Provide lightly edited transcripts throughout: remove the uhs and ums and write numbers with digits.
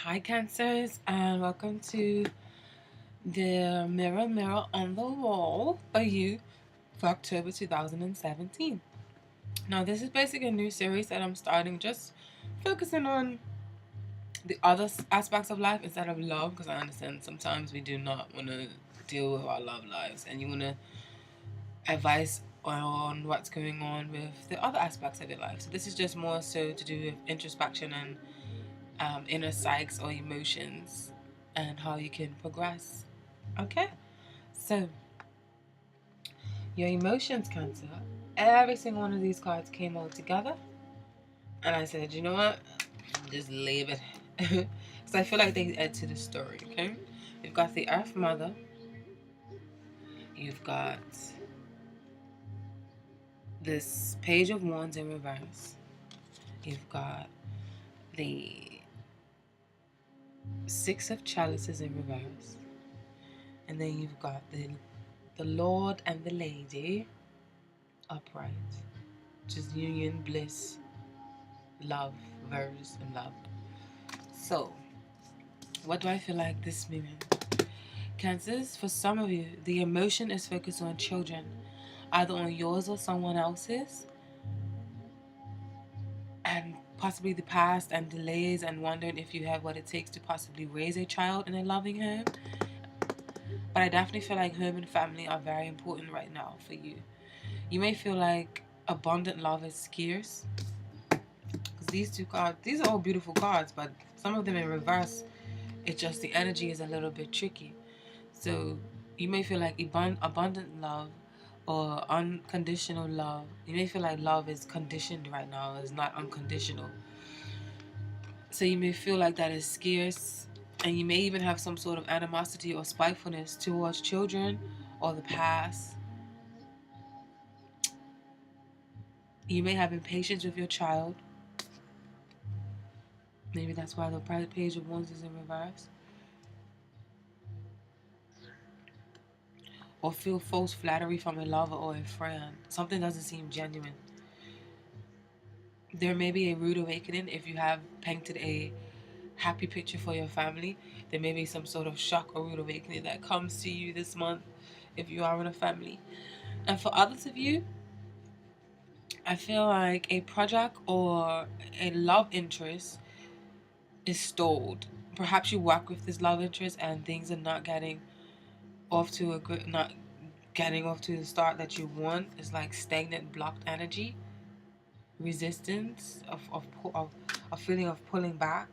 Hi Cancers, and welcome to the Mirror on the Wall by you for October 2017. Now this is basically a new series that I'm starting, just focusing on the other aspects of life instead of love, because I understand sometimes we do not want to deal with our love lives and you want to advise on what's going on with the other aspects of your life. So this is just more so to do with introspection and inner psyches or emotions and how you can progress. Okay? So, your emotions, Cancer. Every single one of these cards came all together. And I said, you know what? Just leave it. Because I feel like they add to the story, okay? You've got the Earth Mother. You've got this Page of Wands in reverse. You've got the Six of Chalices in reverse. And then you've got the Lord and the Lady upright. Which is union, bliss, love, verse, and love. So, what do I feel like this moment? Cancers, for some of you, the emotion is focused on children, either on yours or someone else's, and possibly the past and delays, and wondering if you have what it takes to possibly raise a child in a loving home. But I definitely feel like home and family are very important right now for you. You may feel like abundant love is scarce. Because these two cards, these are all beautiful cards, but some of them in reverse, it's just the energy is a little bit tricky. So you may feel like abundant love or unconditional love. You may feel like love is conditioned right now, it's not unconditional. So you may feel like that is scarce, and you may even have some sort of animosity or spitefulness towards children or the past. You may have impatience with your child. Maybe that's why the Page of Wands is in reverse. Or feel false flattery from a lover or a friend. Something doesn't seem genuine. There may be a rude awakening if you have painted a happy picture for your family. There may be some sort of shock or rude awakening that comes to you this month if you are in a family. And for others of you, I feel like a project or a love interest is stalled. Perhaps you work with this love interest and things are not getting off to a good, not getting off to the start that you want. It's like stagnant, blocked energy, resistance of feeling of pulling back,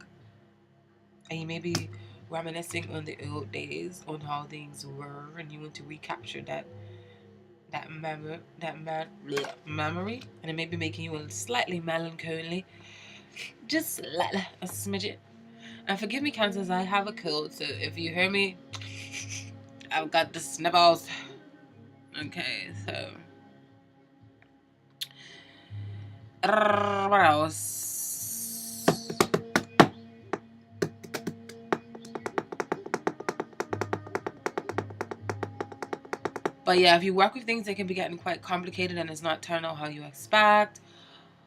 and you may be reminiscing on the old days on how things were, and you want to recapture memory, and it may be making you a slightly melancholy, just slightly a smidget. And forgive me, Cancers, I have a cold, so if you hear me, I've got the sniffles. Okay, so what else? But yeah, if you work with things that can be getting quite complicated and it's not turning out how you expect,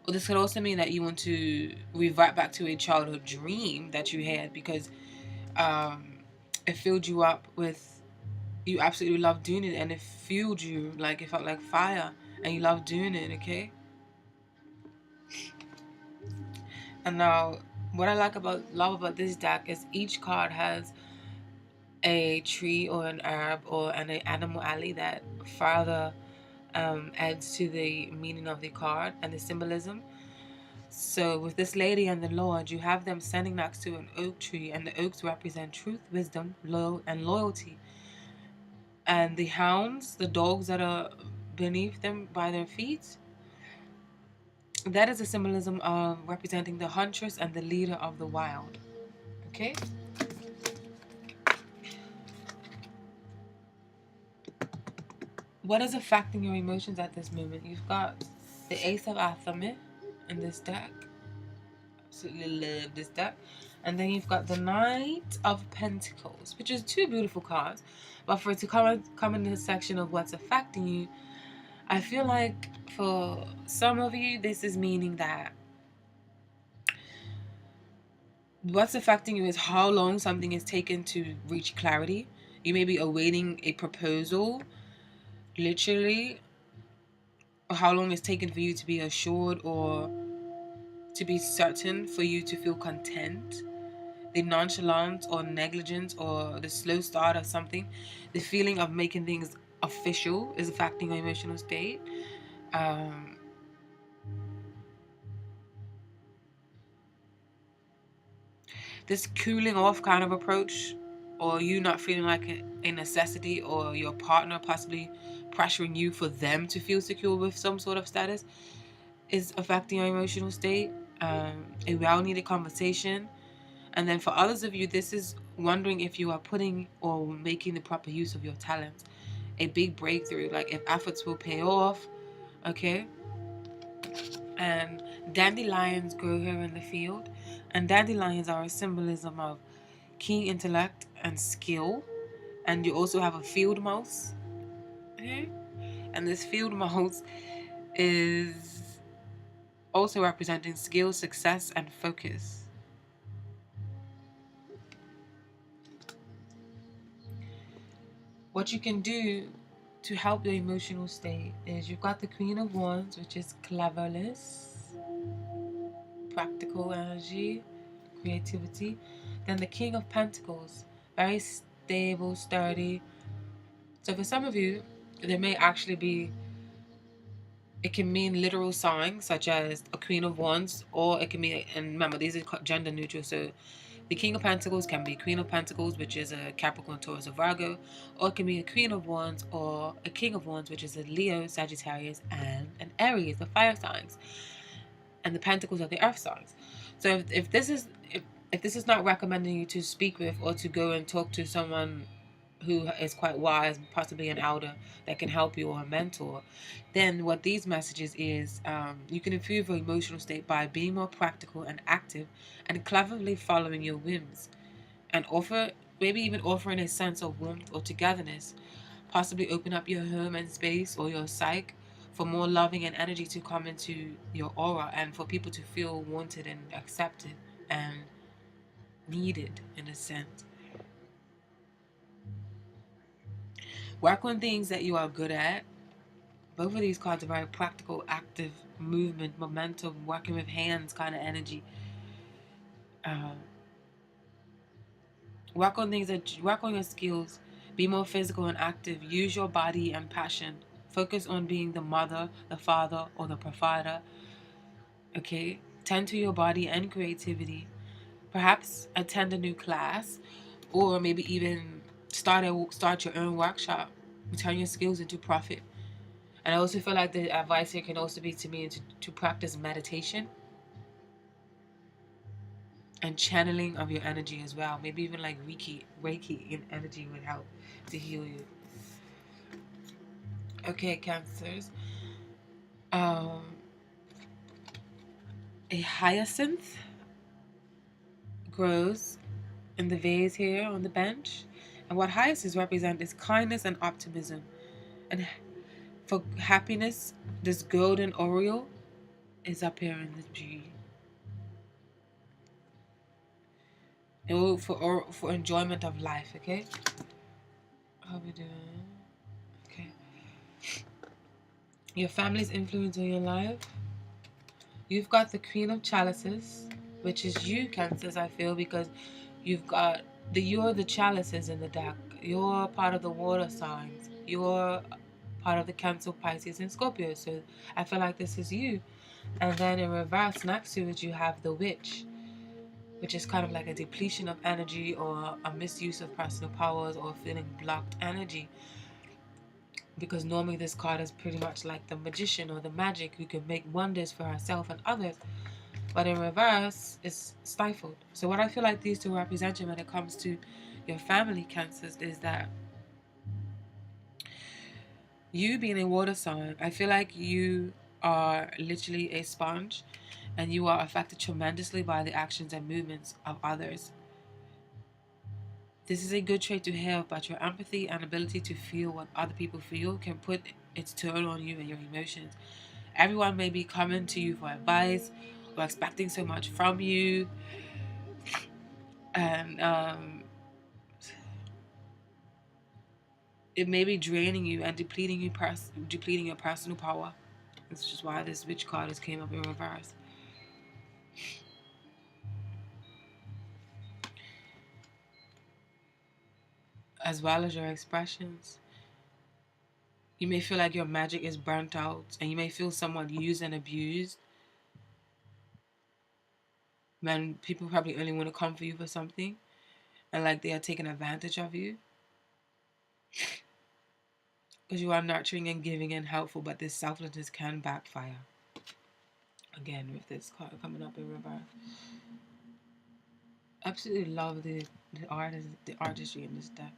or this could also mean that you want to revert back to a childhood dream that you had because it filled you up with, you absolutely love doing it, and it fueled you, like it felt like fire, and you love doing it, okay? And now, what I love about this deck is each card has a tree or an herb or an animal alley that further adds to the meaning of the card and the symbolism. So with this lady and the Lord, you have them standing next to an oak tree, and the oaks represent truth, wisdom, loyalty. And the hounds, the dogs that are beneath them by their feet, that is a symbolism of representing the huntress and the leader of the wild. Okay? What is affecting your emotions at this moment? You've got the Ace of Athame in this deck. Absolutely love this deck. And then you've got the Knight of Pentacles, which is two beautiful cards. But for it to come in this section of what's affecting you, I feel like for some of you, this is meaning that What's affecting you is how long something is taken to reach clarity. You may be awaiting a proposal, literally, or how long it's taken for you to be assured or to be certain for you to feel content. The nonchalance or negligence or the slow start of something, the feeling of making things official is affecting your emotional state. Um, this cooling off kind of approach, or you not feeling like a necessity, or your partner possibly pressuring you for them to feel secure with some sort of status, is affecting your emotional state. A well needed conversation. And then for others of you, this is wondering if you are putting or making the proper use of your talents. A big breakthrough, like if efforts will pay off, okay? And dandelions grow here in the field. And dandelions are a symbolism of keen intellect and skill. And you also have a field mouse. Okay? And this field mouse is also representing skill, success, and focus. What you can do to help your emotional state is you've got the Queen of Wands, which is cleverness, practical energy, creativity. Then the King of Pentacles, very stable, sturdy. So for some of you, there may actually be, it can mean literal signs such as a Queen of Wands, or it can be, and remember, these are gender neutral. So the King of Pentacles can be Queen of Pentacles, which is a Capricorn, Taurus, or Virgo, or it can be a Queen of Wands or a King of Wands, which is a Leo, Sagittarius, and an Aries, the fire signs, and the Pentacles are the earth signs. So if this is not recommending you to speak with or to go and talk to someone who is quite wise, possibly an elder that can help you, or a mentor, then what these messages is, you can improve your emotional state by being more practical and active and cleverly following your whims, and maybe even offering a sense of warmth or togetherness. Possibly open up your home and space or your psyche for more loving and energy to come into your aura, and for people to feel wanted and accepted and needed in a sense. Work on things that you are good at. Both of these cards are very practical, active, movement, momentum, working with hands kind of energy. Uh, work on your skills. Be more physical and active. Use your body and passion. Focus on being the mother, the father, or the provider. Okay? Tend to your body and creativity. Perhaps attend a new class, or maybe even start your own workshop. Turn your skills into profit. And I also feel like the advice here can also be to me to practice meditation and channeling of your energy as well. Maybe even like Reiki in energy would help to heal you. Okay, Cancers. Um, a hyacinth grows in the vase here on the bench. And what hyacinths represent is kindness and optimism. And for happiness, this golden oriole is up here in the tree. For enjoyment of life, okay? How we doing? Okay. Your family's influence on your life. You've got the Queen of Chalices, which is you, Cancers, I feel, because you're the chalices in the deck. You're part of the water signs. You're part of the Cancer, Pisces, and Scorpio. So I feel like this is you. And then in reverse, next to it, you have the Witch, which is kind of like a depletion of energy or a misuse of personal powers or feeling blocked energy. Because normally this card is pretty much like the magician or the magic who can make wonders for herself and others. But in reverse, it's stifled. So what I feel like these two represent when it comes to your family, Cancers, is that you being a water sign, I feel like you are literally a sponge and you are affected tremendously by the actions and movements of others. This is a good trait to have, but your empathy and ability to feel what other people feel can put its toll on you and your emotions. Everyone may be coming to you for advice or expecting so much from you, And it may be draining you and depleting your personal power. That's just why this witch card has came up in reverse. As well as your expressions. You may feel like your magic is burnt out, and you may feel somewhat used and abused. Man, people probably only want to come for you for something, and like they are taking advantage of you. Because you are nurturing and giving and helpful, but this selflessness can backfire. Again, with this card coming up in reverse. Absolutely love the artistry in this deck.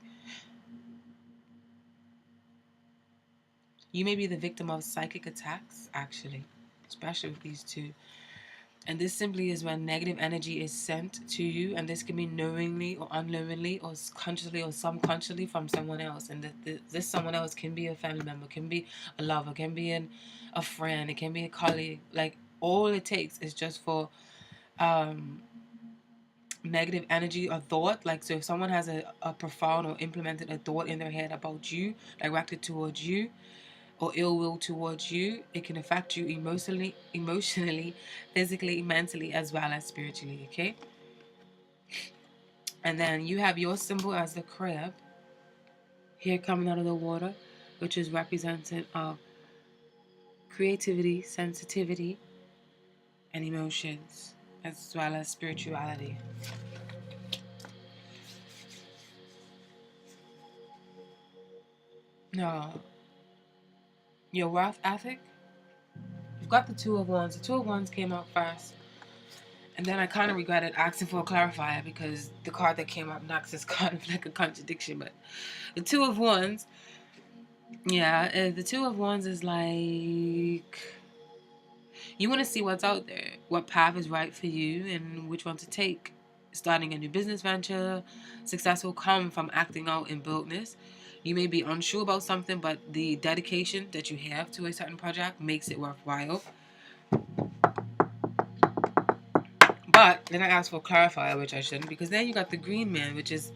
You may be the victim of psychic attacks, actually, especially with these two. And this simply is when negative energy is sent to you, and this can be knowingly or unknowingly or consciously or subconsciously from someone else. And this someone else can be a family member, can be a lover, can be a friend, it can be a colleague. Like, all it takes is just for negative energy or thought. Like, so if someone has a profound or implemented a thought in their head about you, directed towards you, or ill will towards you, it can affect you emotionally, physically, mentally, as well as spiritually. Okay. And then you have your symbol as the crab here coming out of the water, which is represented of creativity, sensitivity, and emotions, as well as spirituality. Now, your worth ethic, you've got the Two of Wands. The Two of Wands came out first. And then I kind of regretted asking for a clarifier because the card that came up next is kind of like a contradiction. But the Two of Wands, yeah, the Two of Wands is like, you want to see what's out there, what path is right for you, and which one to take. Starting a new business venture, success will come from acting out in boldness. You may be unsure about something, but the dedication that you have to a certain project makes it worthwhile. But then I asked for a clarifier, which I shouldn't, because then you got the Green Man, which is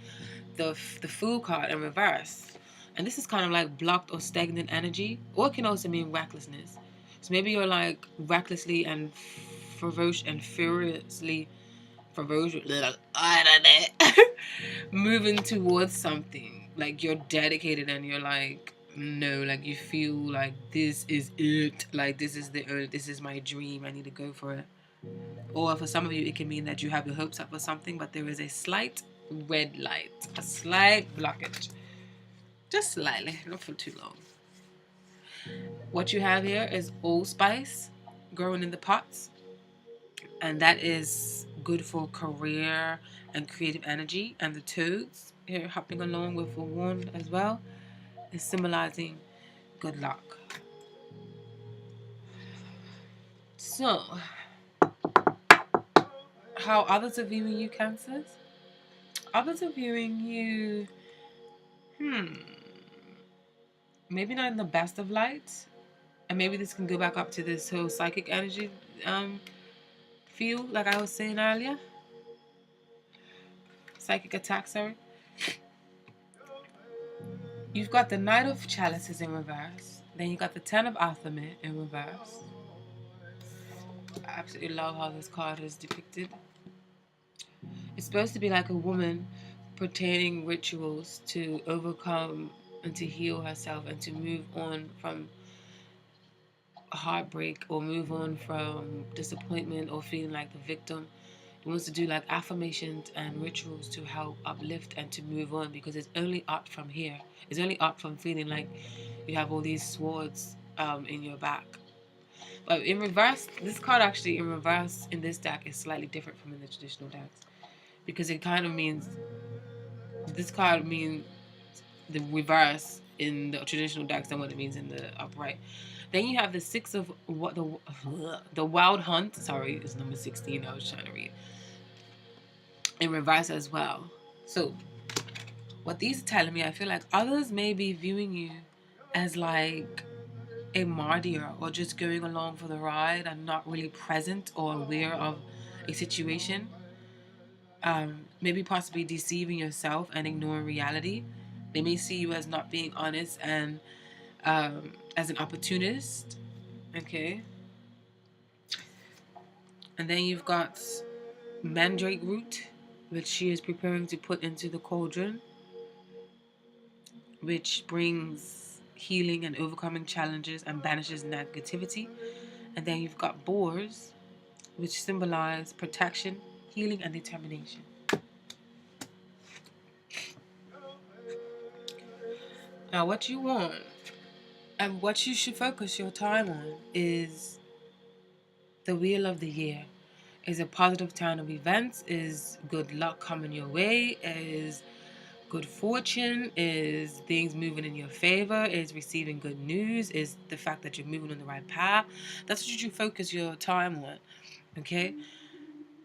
the Fool card in reverse. And this is kind of like blocked or stagnant energy, or it can also mean recklessness. So maybe you're like recklessly and furiously moving towards something. Like, you're dedicated and you're like, no, like you feel like this is it. Like, this is my dream. I need to go for it. Or for some of you, it can mean that you have your hopes up for something, but there is a slight red light, a slight blockage. Just slightly, not for too long. What you have here is allspice growing in the pots. And that is good for career and creative energy. And the toads here hopping along with a wand as well is symbolizing good luck. So, how others are viewing you, Cancers? Others are viewing you, maybe not in the best of light. And maybe this can go back up to this whole psychic energy feel, like I was saying earlier. Psychic attack, sorry. You've got the Knight of Chalices in reverse. Then you got the Ten of Athamet in reverse. I absolutely love how this card is depicted. It's supposed to be like a woman pertaining rituals to overcome and to heal herself and to move on from heartbreak, or move on from disappointment or feeling like the victim. It wants to do like affirmations and rituals to help uplift and to move on, because it's only up from here. It's only up from feeling like you have all these swords in your back. But in reverse, this card actually in reverse in this deck is slightly different from in the traditional decks, because it kind of means, this card means the reverse in the traditional decks than what it means in the upright. Then you have the Six of what the Wild Hunt. Sorry, it's number 16. I was trying to read in reverse as well. So what these are telling me, I feel like others may be viewing you as like a martyr, or just going along for the ride and not really present or aware of a situation. maybe possibly deceiving yourself and ignoring reality. They may see you as not being honest and as an opportunist. Okay. And then you've got mandrake root, which she is preparing to put into the cauldron, which brings healing and overcoming challenges and banishes negativity. And then you've got boars, which symbolize protection, healing, and determination. Now, what you want and what you should focus your time on is the wheel of the year. Is a positive turn of events, is good luck coming your way, is good fortune, is things moving in your favor, is receiving good news, is the fact that you're moving on the right path. That's what you should focus your time on, okay?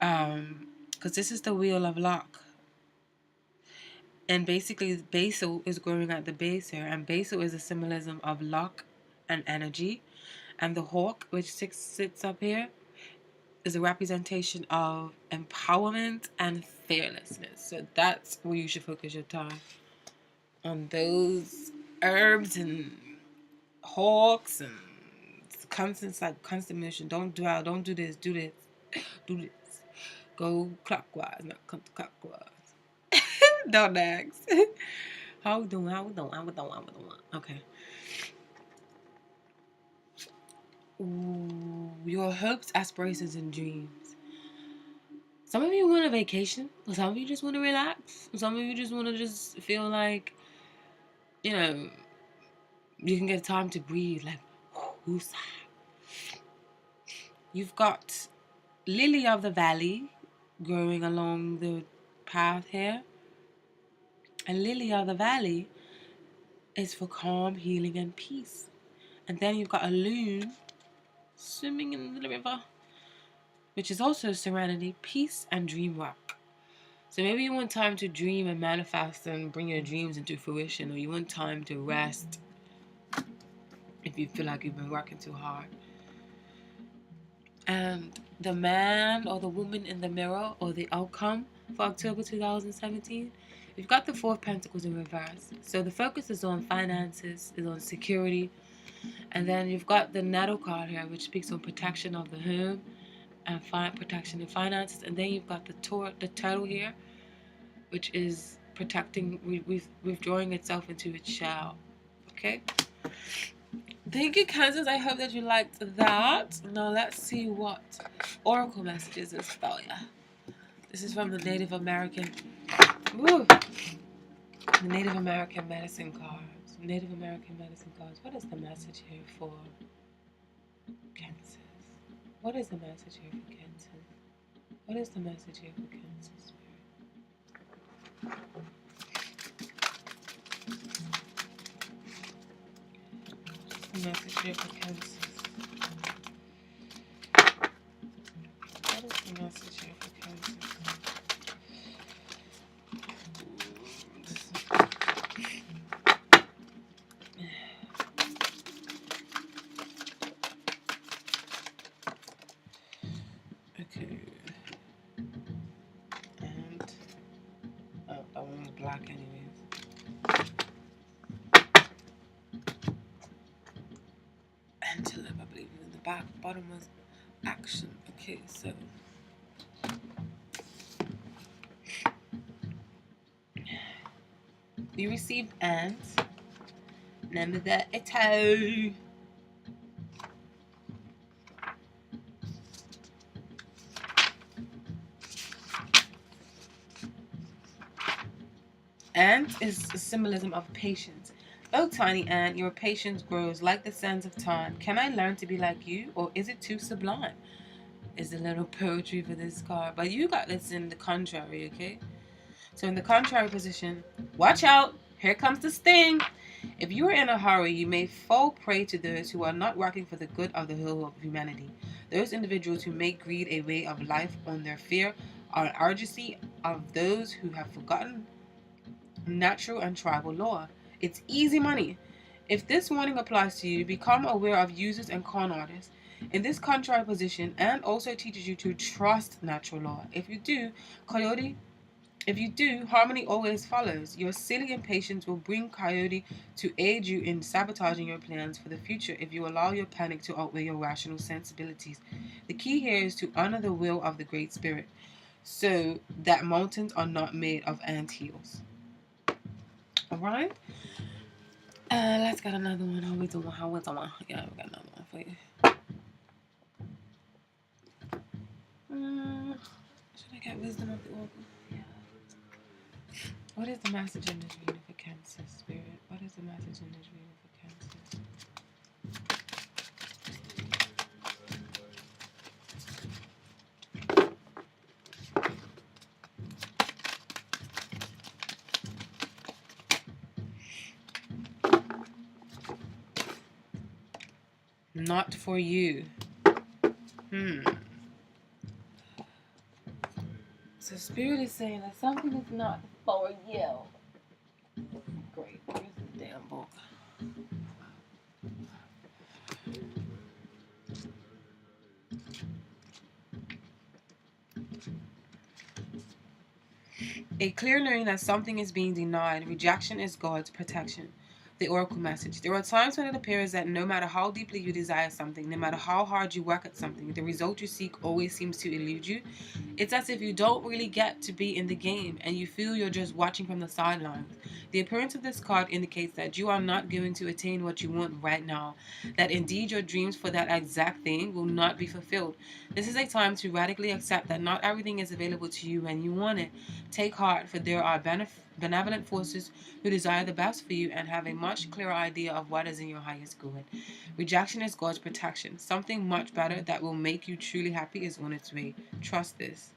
Because this is the wheel of luck. And basically, basil is growing at the base here, and basil is a symbolism of luck and energy. And the hawk, which sits up here, is a representation of empowerment and fearlessness. So that's where you should focus your time. On those herbs and hawks and constant motion. Don't dwell. Don't do this. Do this. Do this. Go clockwise, not counterclockwise. Don't ask. How we doing? Okay. Ooh, your hopes, aspirations, and dreams. Some of you want a vacation. Some of you just want to relax. Some of you just want to just feel like, you know, you can get time to breathe. Like, woosah. You've got lily of the valley growing along the path here. And lily of the valley is for calm, healing, and peace. And then you've got a loon swimming in the river, which is also serenity, peace, and dream work. So maybe you want time to dream and manifest and bring your dreams into fruition, or you want time to rest if you feel like you've been working too hard. And the man or the woman in the mirror, or the outcome for October 2017, you've got the Four of Pentacles in reverse. So the focus is on finances, is on security. And then you've got the Nettle card here, which speaks on protection of the home and protection in finances. And then you've got the turtle here, which is protecting, withdrawing itself into its shell. Okay? Thank you, Kansas. I hope that you liked that. Now let's see what oracle messages is for you. This is from the Native American. Woo! The Native American medicine cards. Native American medicine cards. What is the message here for Kansas? What is the message here for Kansas? What is the message here for Kansas? The message here for Kansas. What is the message here for Kansas? Okay. And that one was black anyways. Antelope, I believe, in the bottom was action. Okay, so we received ants. Remember the Ito. Ant is a symbolism of patience. Oh, tiny ant, your patience grows like the sands of time. Can I learn to be like you, or is it too sublime? Is a little poetry for this card. But you got this in the contrary, okay? So in the contrary position, watch out. Here comes the sting. If you are in a hurry, you may fall prey to those who are not working for the good of the whole of humanity. Those individuals who make greed a way of life on their fear are an urgency of those who have forgotten natural and tribal law. It's easy money. If this warning applies to you, become aware of users and con artists. in this contrary position, and also teaches you to trust natural law. If you do, harmony always follows. Your silly impatience will bring Coyote to aid you in sabotaging your plans for the future if you allow your panic to outweigh your rational sensibilities. The key here is to honor the will of the Great Spirit, so that mountains are not made of ant hills. Alright? Let's get another one. How we doing? Yeah, we got another one for you. Should I get wisdom of the oracle? Yeah. What is the message in this reading for Cancer, Spirit? What is the message in this reading for Cancer? Not for you. So Spirit is saying that something is not for you. Great. Where's the damn book? A clear knowing that something is being denied. Rejection is God's protection. The oracle message. There are times when it appears that no matter how deeply you desire something, no matter how hard you work at something, the result you seek always seems to elude you. It's as if you don't really get to be in the game and you feel you're just watching from the sidelines. The appearance of this card indicates that you are not going to attain what you want right now, that indeed your dreams for that exact thing will not be fulfilled. This is a time to radically accept that not everything is available to you when you want it. Take heart, for there are benevolent forces who desire the best for you and have a much clearer idea of what is in your highest good. Rejection is God's protection. Something much better that will make you truly happy is on its way. Trust this.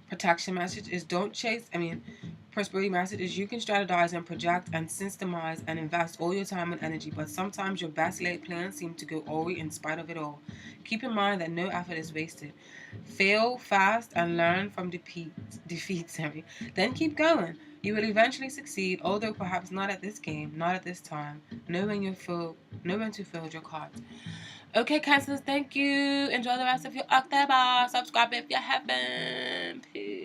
Protection message is prosperity message is you can strategize and project and systemize and invest all your time and energy, but sometimes your best laid plans seem to go awry in spite of it all. Keep in mind that no effort is wasted. Fail fast and learn from defeat. Then keep going. You will eventually succeed, although perhaps not at this game, not at this time. Know when to field your cards. Okay, Cancers, thank you. Enjoy the rest of your October. Subscribe if you haven't. Peace.